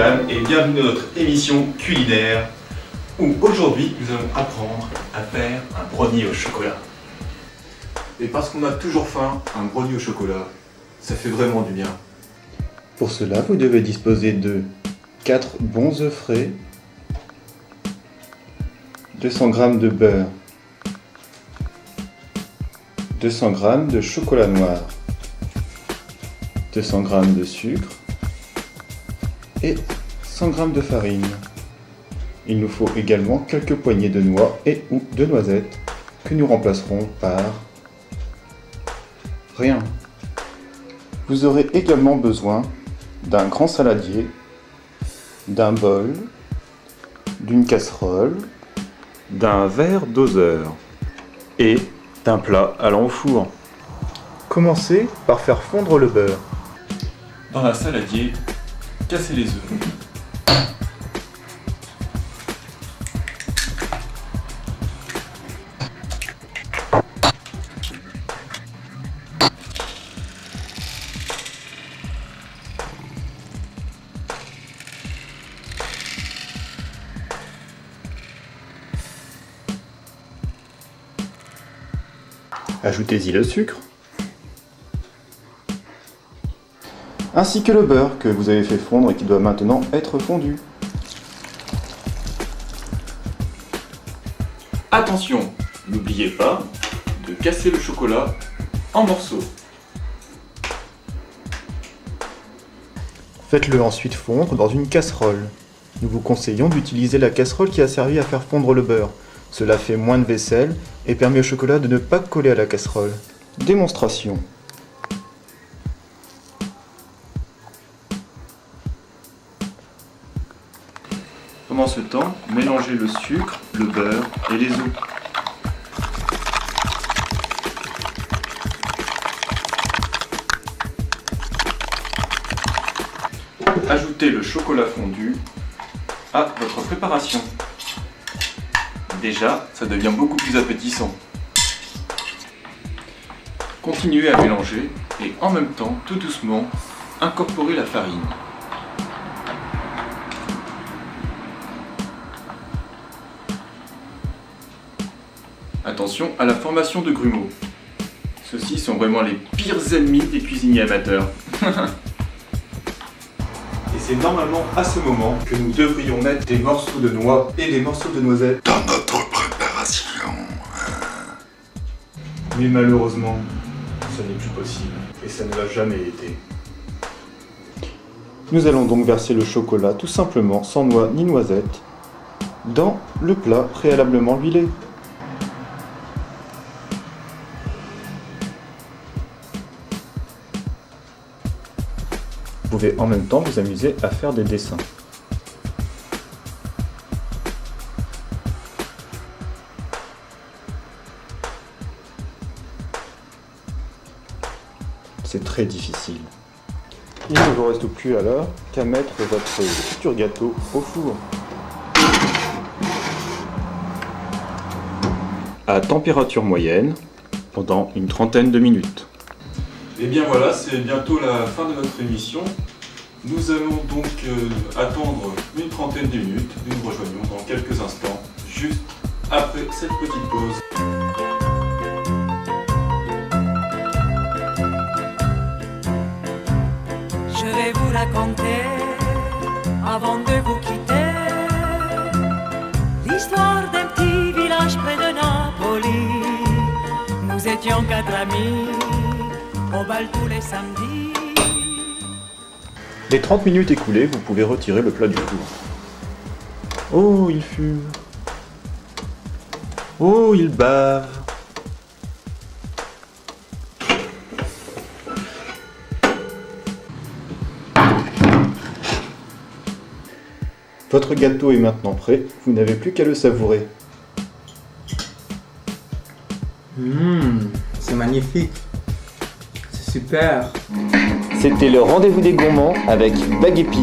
mesdames, et bienvenue dans notre émission culinaire où aujourd'hui nous allons apprendre à faire un brownie au chocolat. Et parce qu'on a toujours faim, un brownie au chocolat, ça fait vraiment du bien. Pour cela, vous devez disposer de 4 bons œufs frais, 200 g de beurre, 200 g de chocolat noir, 200 g de sucre et 100 g de farine. Il nous faut également quelques poignées de noix et ou de noisettes que nous remplacerons par rien. Vous aurez également besoin d'un grand saladier, d'un bol, d'une casserole, d'un verre doseur et d'un plat allant au four. Commencez par faire fondre le beurre. Dans la saladier, cassez les œufs. Ajoutez-y le sucre, ainsi que le beurre que vous avez fait fondre et qui doit maintenant être fondu. Attention, n'oubliez pas de casser le chocolat en morceaux. Faites-le ensuite fondre dans une casserole. Nous vous conseillons d'utiliser la casserole qui a servi à faire fondre le beurre. Cela fait moins de vaisselle et permet au chocolat de ne pas coller à la casserole. Démonstration. Pendant ce temps, mélangez le sucre, le beurre et les œufs. Ajoutez le chocolat fondu à votre préparation. Déjà, ça devient beaucoup plus appétissant. Continuez à mélanger et en même temps, tout doucement, incorporez la farine. Attention à la formation de grumeaux. Ceux-ci sont vraiment les pires ennemis des cuisiniers amateurs. Et c'est normalement à ce moment que nous devrions mettre des morceaux de noix et des morceaux de noisettes dans notre préparation. Mais malheureusement, ça n'est plus possible et ça ne l'a jamais été. Nous allons donc verser le chocolat tout simplement, sans noix ni noisettes, dans le plat préalablement huilé. Vous pouvez en même temps vous amuser à faire des dessins. C'est très difficile. Il ne vous reste plus alors qu'à mettre votre futur gâteau au four. À température moyenne pendant une trentaine de minutes. Et bien voilà, c'est bientôt la fin de notre émission. Nous allons donc attendre une trentaine de minutes. Nous nous rejoignons dans quelques instants, juste après cette petite pause. Je vais vous raconter, avant de vous quitter, l'histoire d'un petit village près de Napoli. Nous étions 4 amis, au bal tous les samedis. Les 30 minutes écoulées, vous pouvez retirer le plat du four. Oh, il fume. Oh, il bave. Votre gâteau est maintenant prêt, vous n'avez plus qu'à le savourer. C'est magnifique. C'est super. C'était le rendez-vous des gourmands avec Baguepi.